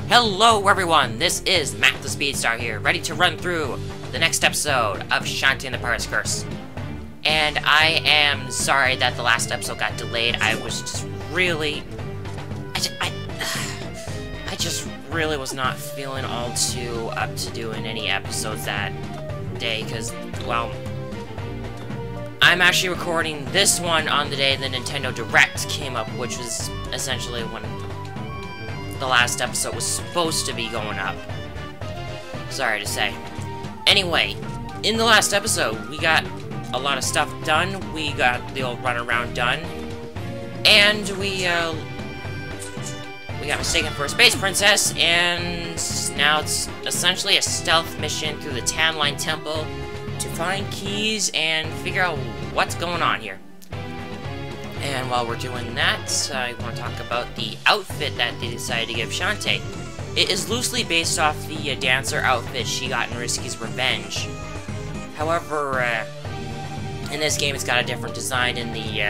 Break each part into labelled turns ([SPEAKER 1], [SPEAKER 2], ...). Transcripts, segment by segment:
[SPEAKER 1] Hello everyone, this is Matt the Speedstar here, ready to run through the next episode of Shantae and the Pirate's Curse. And I am sorry that the last episode got delayed. I was just really... I just really was not feeling all too up to doing any episodes that day, because, well... I'm actually recording this one on the day the Nintendo Direct came up, which was essentially when the last episode was supposed to be going up. Sorry to say. Anyway, in the last episode, we got a lot of stuff done. We got the old runaround done. And we got mistaken for a space princess, and now it's essentially a stealth mission through the Tan Line Temple to find keys and figure out what's going on here. And while we're doing that, I want to talk about the outfit that they decided to give Shantae. It is loosely based off the dancer outfit she got in Risky's Revenge. However, in this game it's got a different design in the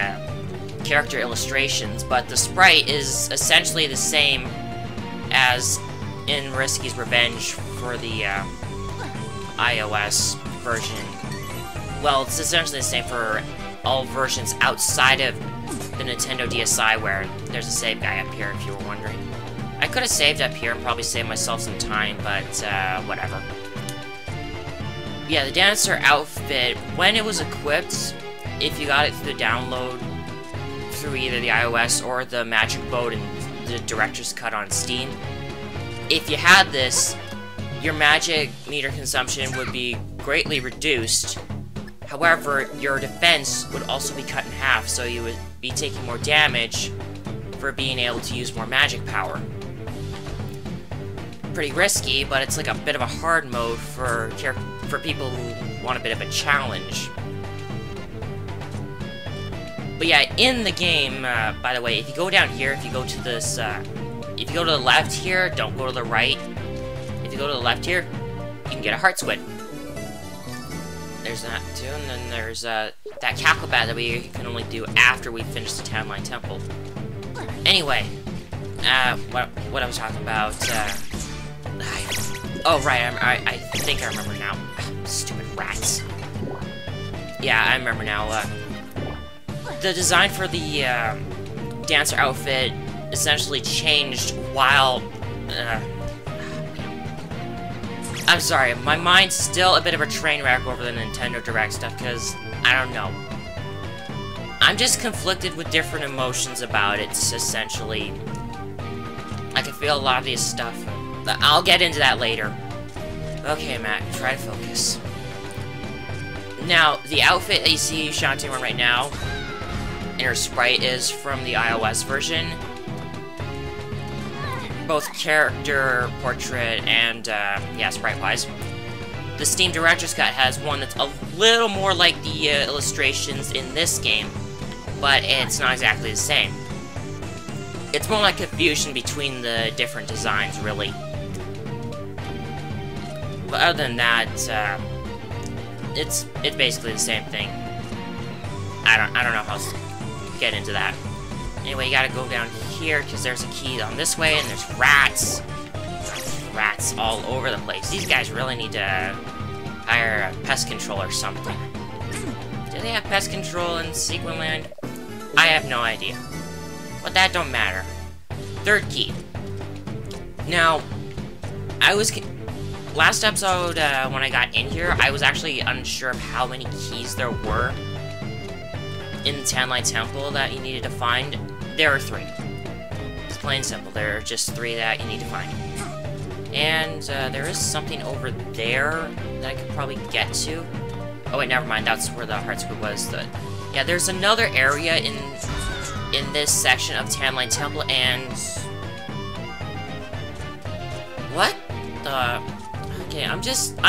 [SPEAKER 1] character illustrations, but the sprite is essentially the same as in Risky's Revenge for the iOS version. Well, it's essentially the same for all versions outside of the Nintendo DSi, where there's a save guy up here, if you were wondering. I could have saved up here and probably saved myself some time, but whatever. Yeah, the dancer outfit, when it was equipped, if you got it through the download, through either the iOS or the Magic Boat and the Director's Cut on Steam, if you had this, your magic meter consumption would be greatly reduced. However, your defense would also be cut in half, so you would be taking more damage for being able to use more magic power. Pretty risky, but it's like a bit of a hard mode for people who want a bit of a challenge. But yeah, in the game, by the way, if you go down here, if you go to this, if you go to the left here, don't go to the right. If you go to the left here, you can get a heart squid. There's that too, and then there's that Cacklebat that we can only do after we finish the Tan Line Temple. Anyway, what I was talking about, oh right, I think I remember now. Stupid rats. Yeah, I remember now. The design for the dancer outfit essentially changed while, I'm sorry, my mind's still a bit of a train wreck over the Nintendo Direct stuff, because, I don't know. I'm just conflicted with different emotions about it, essentially. I can feel a lot of this stuff. I'll get into that later. Okay, Matt, try to focus. Now, the outfit that you see Shantae wearing right now, and her sprite is from the iOS version. Both character, portrait, and, yeah, sprite-wise. The Steam Director's Cut has one that's a little more like the illustrations in this game, but it's not exactly the same. It's more like confusion between the different designs, really. But other than that, it's basically the same thing. I don't know how to get into that. Anyway, you gotta go down here, because there's a key on this way, and there's rats. Rats all over the place. These guys really need to hire a pest control or something. Do they have pest control in Sequin Land? I have no idea. But that don't matter. Third key. Now, last episode, when I got in here, I was actually unsure of how many keys there were in the Tan Line Temple that you needed to find. There are 3. It's plain simple. There are just 3 that you need to find. And there is something over there that I could probably get to. Oh wait, never mind. That's where the heart squid was. Yeah, there's another area in this section of Tan Line Temple, and what the? Okay, I'm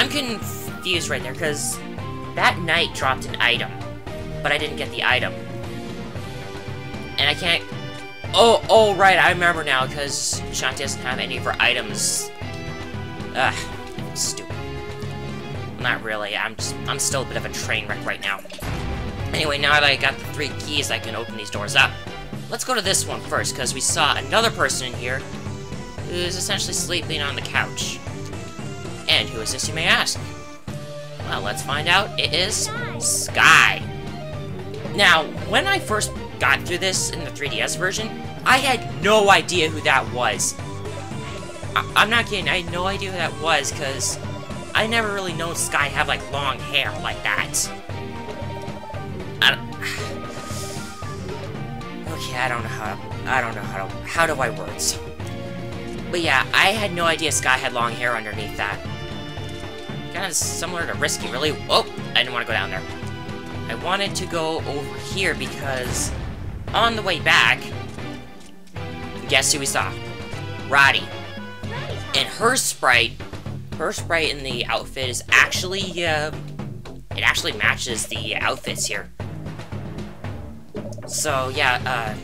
[SPEAKER 1] confused right there, because that knight dropped an item, but I didn't get the item. And I can't... Oh, right, I remember now, because Shantae doesn't have any of her items. Ugh, stupid. Not really, I'm still a bit of a train wreck right now. Anyway, now that I got the 3 keys, I can open these doors up. Let's go to this one first, because we saw another person in here who's essentially sleeping on the couch. And who is this, you may ask? Well, let's find out. It is Sky. Now, when I first got through this in the 3DS version, I had no idea who that was. I'm not kidding, I had no idea who that was, because I never really known Sky have, like, long hair like that. Okay, I don't know how do I words? But yeah, I had no idea Sky had long hair underneath that. Kind of similar to Risky, really. Oh, I didn't want to go down there. I wanted to go over here because on the way back, guess who we saw? Roddy. And her sprite in the outfit is actually, it actually matches the outfits here. So, yeah,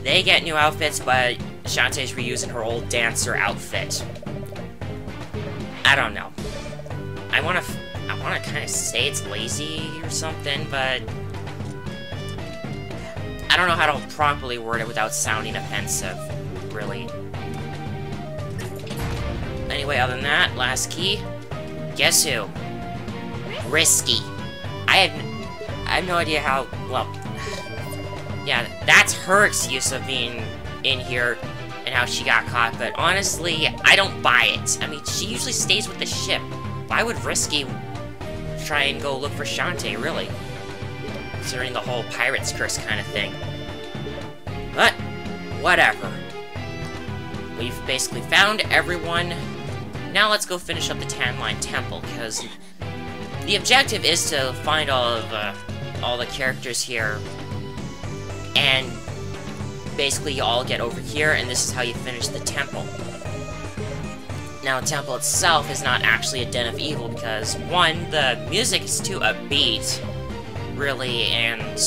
[SPEAKER 1] they get new outfits, but Shantae's reusing her old dancer outfit. I don't know. I wanna kind of say it's lazy or something, but I don't know how to properly word it without sounding offensive, really. Anyway, other than that, last key. Guess who? Risky. I have no idea how, well, yeah, that's her excuse of being in here and how she got caught, but honestly, I don't buy it. I mean, she usually stays with the ship. Why would Risky try and go look for Shantae, really? Considering the whole pirate's curse kind of thing. But, whatever. We've basically found everyone. Now let's go finish up the Tanline Temple, because the objective is to find all the characters here, and basically you all get over here, and this is how you finish the temple. Now, the temple itself is not actually a den of evil, because, one, the music is too upbeat, really, and,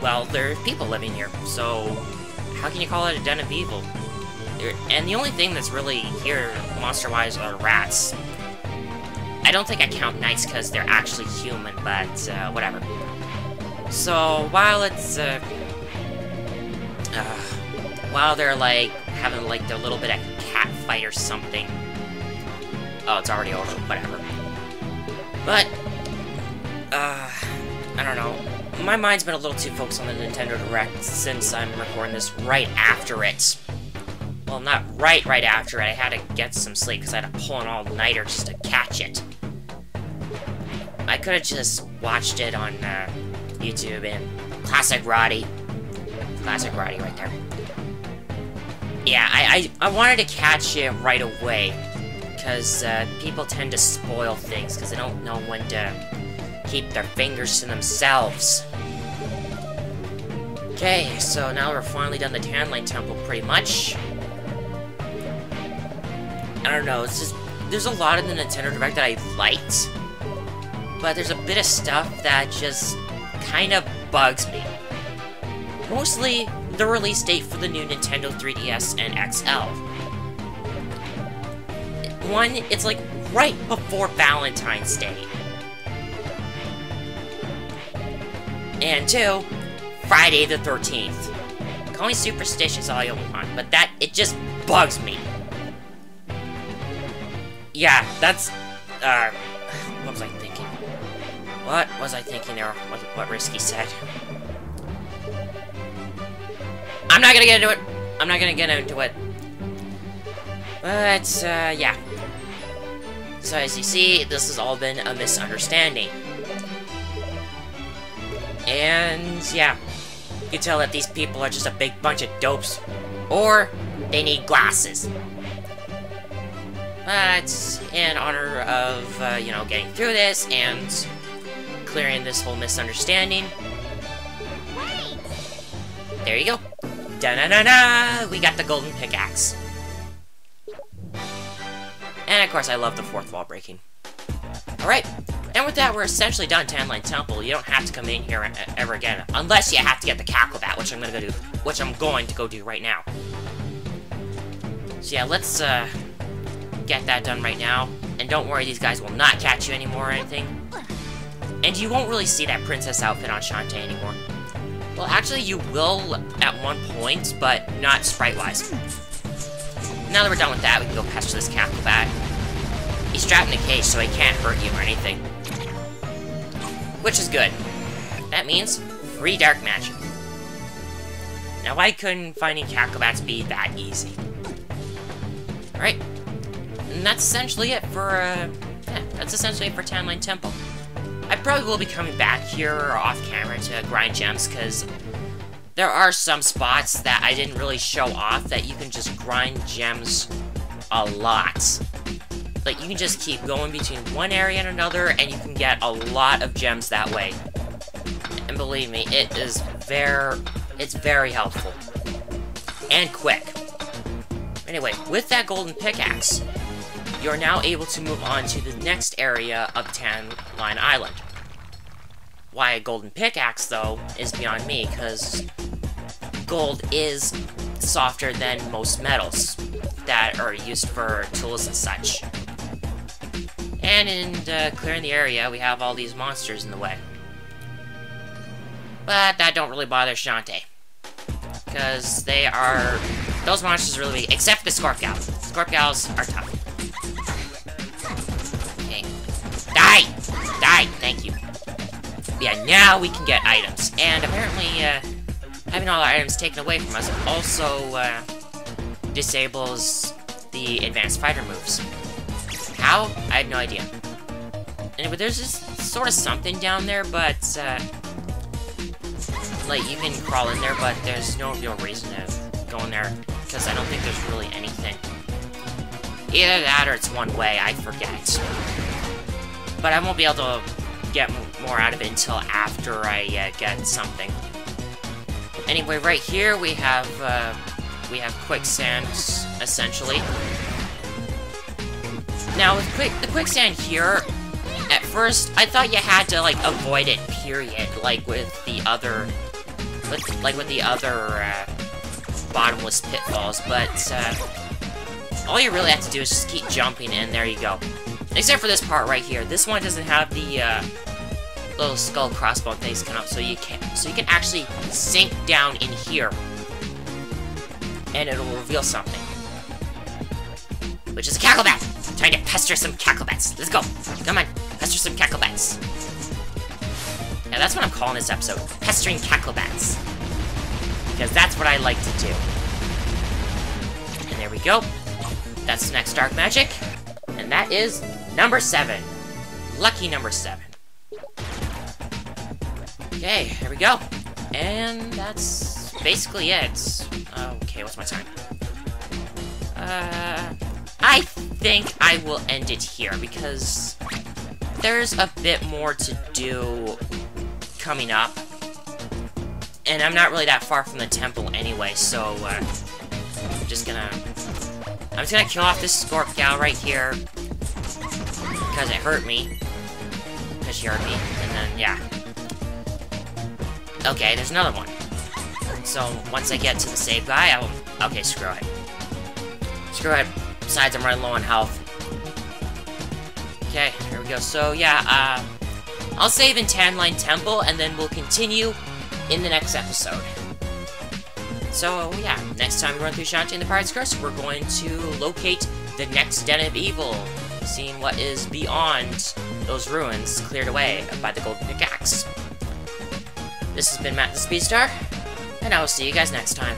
[SPEAKER 1] well, there are people living here, so how can you call it a den of evil? And the only thing that's really here, monster-wise, are rats. I don't think I count knights because they're actually human, but, whatever. So, while it's, while they're, like, having, like, their little bit of cat fight or something. Oh, it's already over, whatever. But, I don't know. My mind's been a little too focused on the Nintendo Direct since I'm recording this right after it. Well, not right after it. I had to get some sleep because I had to pull an all-nighter just to catch it. I could have just watched it on YouTube and Classic Roddy. Classic Roddy right there. Yeah, I wanted to catch it right away because people tend to spoil things because they don't know when to keep their fingers to themselves. Okay, so now we're finally done the Tanline Temple pretty much. I don't know, it's just, there's a lot in the Nintendo Direct that I liked, but there's a bit of stuff that just kind of bugs me. Mostly the release date for the new Nintendo 3DS and XL. One, it's like right before Valentine's Day. And two, Friday the 13th. Call me superstitious all you want, but it just bugs me. Yeah, that's, what was I thinking? What was I thinking there? What Risky said? I'm not gonna get into it. I'm not gonna get into it. But, yeah. So as you see, this has all been a misunderstanding. And, yeah. You can tell that these people are just a big bunch of dopes. Or, they need glasses. But, in honor of, you know, getting through this and clearing this whole misunderstanding, there you go. Da-na-na-na! We got the golden pickaxe. And, of course, I love the fourth wall breaking. Alright, and with that, we're essentially done Tanline Temple. You don't have to come in here ever again, unless you have to get the Cacklebat, which I'm going to go do right now. So yeah, let's, get that done right now. And don't worry, these guys will not catch you anymore or anything. And you won't really see that princess outfit on Shantae anymore. Well, actually, you will at one point, but not sprite-wise. now that we're done with that, we can go pester this Cacklebat. He's trapped in a cage, so he can't hurt you or anything. Which is good. That means free dark magic. Now, why couldn't finding Cacklebats be that easy? Alright. And that's essentially it for, Tanline Temple. I probably will be coming back here off camera to grind gems, because there are some spots that I didn't really show off that you can just grind gems a lot. Like, you can just keep going between one area and another, and you can get a lot of gems that way. And believe me, it's very helpful. And quick. Anyway, with that golden pickaxe, you're now able to move on to the next area of Tanline Island. Why a golden pickaxe, though, is beyond me, because gold is softer than most metals that are used for tools and such. And in clearing the area, we have all these monsters in the way. But that don't really bother Shantae. Because those monsters are really big, except the Scorpgal. Scorpgals are tough. Okay. Die! Thank you. Yeah, now we can get items. And apparently, having all our items taken away from us also, disables the advanced fighter moves. How? I have no idea. Anyway, there's just sort of something down there, but, like, you can crawl in there, but there's no real reason to go in there, because I don't think there's really anything. Either that or it's one way, I forget. But I won't be able to get more out of it until after I get something. Anyway, right here we have quicksand, essentially. Now, with the quicksand here, at first, I thought you had to, like, avoid it, period, like with the other, bottomless pitfalls, but, all you really have to do is just keep jumping in, there you go. Except for this part right here. This one doesn't have the, little skull crossbone things come up, so you can actually sink down in here, and it'll reveal something. Which is a Cacklebat! Trying to pester some Cacklebats. Let's go! Come on, pester some Cacklebats. Yeah, that's what I'm calling this episode. Pestering Cacklebats. Because that's what I like to do. And there we go. That's the next dark magic. And that is number 7. Lucky number 7. Okay, here we go. And that's basically it. Okay, what's my time? I think I will end it here, because there's a bit more to do coming up. And I'm not really that far from the temple anyway, so, I'm just gonna kill off this Scorp gal right here, because it hurt me. Because she hurt me, and then, yeah. Okay, there's another one. So, once I get to the save guy, okay, screw it. Screw it. Besides, I'm running low on health. Okay, here we go. So, yeah, I'll save in Tanline Temple, and then we'll continue in the next episode. So, yeah, next time we run through Shantae and the Pirate's Curse, we're going to locate the next Den of Evil, seeing what is beyond those ruins cleared away by the Golden Pickaxe. This has been Matt the Speedstar, and I will see you guys next time.